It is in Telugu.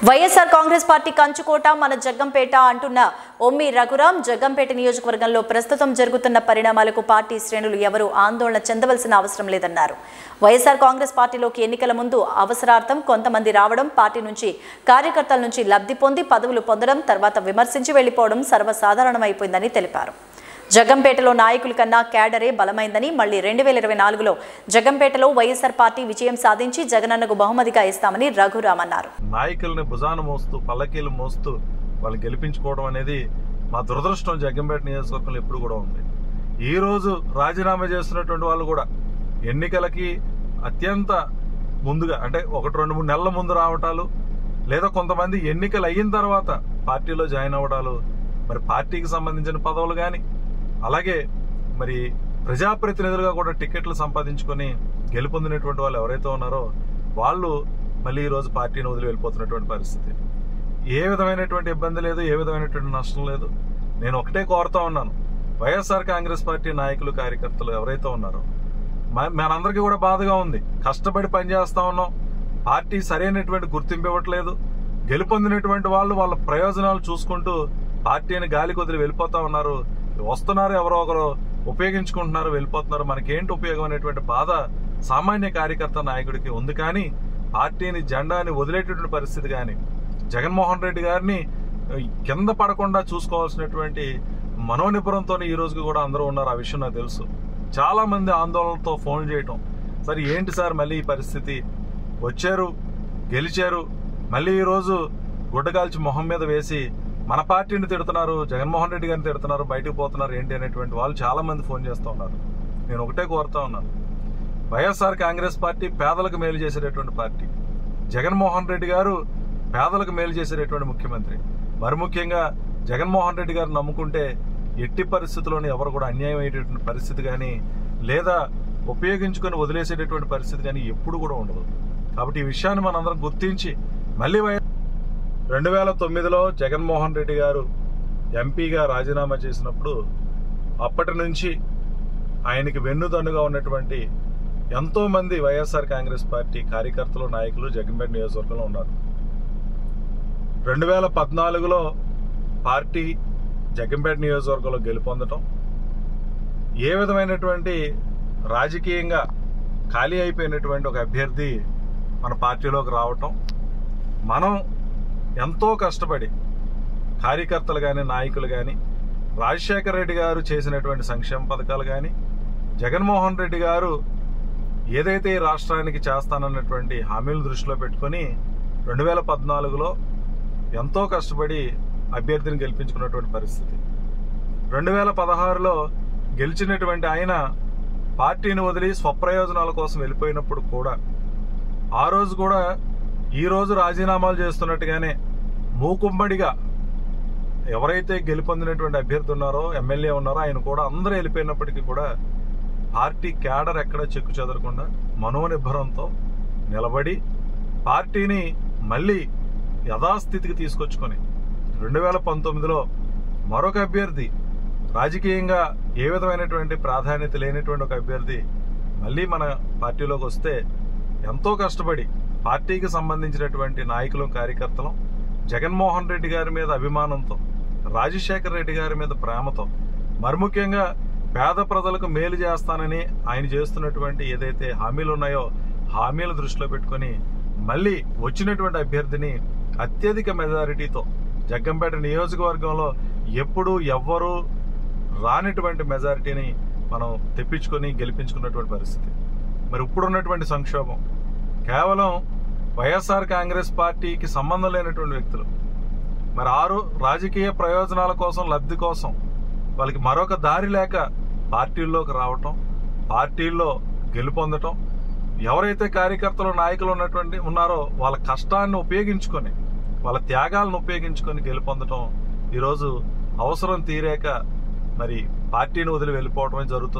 వైఎస్ఆర్ కాంగ్రెస్ పార్టీ కంచుకోట మన జగ్గంపేట అంటున్న ఒమ్మి రఘురాం జగ్గంపేట నియోజకవర్గంలో ప్రస్తుతం జరుగుతున్న పరిణామాలకు పార్టీ శ్రేణులు ఎవరూ ఆందోళన చెందవలసిన అవసరం లేదన్నారు. వైఎస్ఆర్ కాంగ్రెస్ పార్టీలోకి ఎన్నికల ముందు అవసరార్థం కొంతమంది రావడం, పార్టీ నుంచి కార్యకర్తల నుంచి లబ్ధి పొంది పదవులు పొందడం, తర్వాత విమర్శించి వెళ్లిపోవడం సర్వసాధారణమైపోయిందని తెలిపారు. జగ్గంపేటలో నాయకుల కన్నా క్యాడరే బలమైందని, మళ్లీ 2024లో జగ్గంపేటలో వైఎస్ఆర్ పార్టీ విజయం సాధించి జగనన్నకు బహుమతిగా ఇస్తామని రఘురాం అన్నారు. నాయకుల్ని భుజాన మోస్తూ పల్లకీలు మోస్తూ వాళ్ళు గెలిపించుకోవడం అనేది మా దురదృష్టం జగ్గంపేట నియోజకవర్గంలో ఎప్పుడు కూడా ఉంది. ఈ రోజు రాజీనామా చేస్తున్నటువంటి వాళ్ళు కూడా ఎన్నికలకి అత్యంత ముందుగా అంటే 1-2-3 నెలల ముందు రావటాలు, లేదా కొంతమంది ఎన్నికలు అయిన తర్వాత పార్టీలో జాయిన్ అవ్వడాలు, మరి పార్టీకి సంబంధించిన పదవులు కానీ అలాగే మరి ప్రజాప్రతినిధులుగా కూడా టికెట్లు సంపాదించుకొని గెలుపొందినటువంటి వాళ్ళు ఎవరైతే ఉన్నారో వాళ్ళు మళ్ళీ ఈ రోజు పార్టీని వదిలి వెళ్ళిపోతున్నటువంటి పరిస్థితి. ఏ విధమైనటువంటి ఇబ్బంది లేదు, ఏ విధమైనటువంటి నష్టం లేదు. నేను ఒకటే కోరుతా ఉన్నాను, వైఎస్ఆర్ కాంగ్రెస్ పార్టీ నాయకులు కార్యకర్తలు ఎవరైతే ఉన్నారో మనందరికీ కూడా బాధగా ఉంది. కష్టపడి పనిచేస్తా ఉన్నాం, పార్టీ సరైనటువంటి గుర్తింపు ఇవ్వట్లేదు. గెలుపొందినటువంటి వాళ్ళు వాళ్ళ ప్రయోజనాలు చూసుకుంటూ పార్టీని గాలికి వదిలి వెళ్ళిపోతా ఉన్నారు. వస్తున్నారు, ఎవరో ఒకరు ఉపయోగించుకుంటున్నారు, వెళ్ళిపోతున్నారు. మనకేంటి ఉపయోగం అనేటువంటి బాధ సామాన్య కార్యకర్త నాయకుడికి ఉంది. కానీ పార్టీని జెండాని వదిలేటటువంటి పరిస్థితి కానీ జగన్మోహన్ రెడ్డి గారిని కింద పడకుండా చూసుకోవాల్సినటువంటి మనోనిపురంతో ఈ రోజుకి కూడా అందరూ ఉన్నారు. ఆ విషయం నాకు తెలుసు. చాలా మంది ఆందోళనతో ఫోన్ చేయటం, సరే ఏంటి సార్ మళ్ళీ ఈ పరిస్థితి, వచ్చారు గెలిచారు, మళ్ళీ ఈరోజు గుడ్డకాల్చి మొహం మీద వేసి మన పార్టీని తిడుతున్నారు, జగన్మోహన్ రెడ్డి గారిని తిడుతున్నారు, బయటకు పోతున్నారు ఏంటి అనేటువంటి వాళ్ళు చాలా మంది ఫోన్ చేస్తూ ఉన్నారు. నేను ఒకటే కోరుతా ఉన్నాను, వైఎస్ఆర్ కాంగ్రెస్ పార్టీ పేదలకు మేలు చేసేటటువంటి పార్టీ. జగన్మోహన్ రెడ్డి గారు పేదలకు మేలు చేసేటటువంటి ముఖ్యమంత్రి. మరి ముఖ్యంగా జగన్మోహన్ రెడ్డి గారు నమ్ముకుంటే ఎట్టి పరిస్థితుల్లోనే ఎవరు కూడా అన్యాయం అయ్యేటటువంటి పరిస్థితి కానీ లేదా ఉపయోగించుకొని వదిలేసేటటువంటి పరిస్థితి కానీ ఎప్పుడు కూడా ఉండదు. కాబట్టి ఈ విషయాన్ని మనందరం గుర్తించి మళ్ళీ 2009లో జగన్మోహన్ రెడ్డి గారు ఎంపీగా రాజీనామా చేసినప్పుడు అప్పటి నుంచి ఆయనకి వెన్నుదన్నుగా ఉన్నటువంటి ఎంతో మంది వైఎస్ఆర్ కాంగ్రెస్ పార్టీ కార్యకర్తలు నాయకులు జగ్గంపేట నియోజకవర్గంలో ఉన్నారు. 2014లో పార్టీ జగ్గంపేట నియోజకవర్గంలో గెలుపొందటం, ఏ విధమైనటువంటి రాజకీయంగా ఖాళీ అయిపోయినటువంటి ఒక అభ్యర్థి మన పార్టీలోకి రావటం, మనం ఎంతో కష్టపడి కార్యకర్తలు కానీ నాయకులు కానీ రాజశేఖర రెడ్డి గారు చేసినటువంటి సంక్షేమ పథకాలు కానీ జగన్మోహన్ రెడ్డి గారు ఏదైతే ఈ రాష్ట్రానికి చేస్తానన్నటువంటి హామీలు దృష్టిలో పెట్టుకొని 2014లో ఎంతో కష్టపడి అభ్యర్థిని గెలిపించుకున్నటువంటి పరిస్థితి. 2016లో గెలిచినటువంటి ఆయన పార్టీని వదిలి స్వప్రయోజనాల కోసం వెళ్ళిపోయినప్పుడు కూడా ఆ రోజు కూడా ఈ రోజు రాజీనామాలు చేస్తున్నట్టుగానే మూకుమ్మడిగా ఎవరైతే గెలుపొందినటువంటి అభ్యర్థి ఉన్నారో, ఎమ్మెల్యే ఉన్నారో ఆయన కూడా అందరూ వెళ్ళిపోయినప్పటికీ కూడా పార్టీ క్యాడర్ ఎక్కడ చెక్కు చెదరకుండా మనోనిబ్బరంతో నిలబడి పార్టీని మళ్ళీ యథాస్థితికి తీసుకొచ్చుకొని 2019లో మరొక అభ్యర్థి రాజకీయంగా ఏ విధమైనటువంటి ప్రాధాన్యత లేనటువంటి ఒక అభ్యర్థి మళ్ళీ మన పార్టీలోకి వస్తే ఎంతో కష్టపడి పార్టీకి సంబంధించినటువంటి నాయకులు కార్యకర్తలు జగన్మోహన్ రెడ్డి గారి మీద అభిమానంతో, రాజశేఖర రెడ్డి గారి మీద ప్రేమతో, మరి ముఖ్యంగా పేద ప్రజలకు మేలు చేస్తానని ఆయన చేస్తున్నటువంటి ఏదైతే హామీలు ఉన్నాయో హామీల దృష్టిలో పెట్టుకొని మళ్ళీ వచ్చినటువంటి అభ్యర్థిని అత్యధిక మెజారిటీతో జగ్గంపేట నియోజకవర్గంలో ఎప్పుడు ఎవ్వరూ రానిటువంటి మెజారిటీని మనం తెప్పించుకొని గెలిపించుకున్నటువంటి పరిస్థితి. మరి ఇప్పుడున్నటువంటి సంక్షోభం కేవలం వైఎస్ఆర్ కాంగ్రెస్ పార్టీకి సంబంధం లేనటువంటి వ్యక్తులు మరి రాజకీయ ప్రయోజనాల కోసం, లబ్ధి కోసం వాళ్ళకి మరొక దారి లేక పార్టీల్లోకి రావటం, పార్టీల్లో గెలుపొందటం, ఎవరైతే కార్యకర్తలు నాయకులు ఉన్నారో వాళ్ళ కష్టాన్ని ఉపయోగించుకొని వాళ్ళ త్యాగాలను ఉపయోగించుకొని గెలుపొందటం ఈరోజు అవసరం తీరాక మరి పార్టీని వదిలి వెళ్ళిపోవటమే జరుగుతుంది.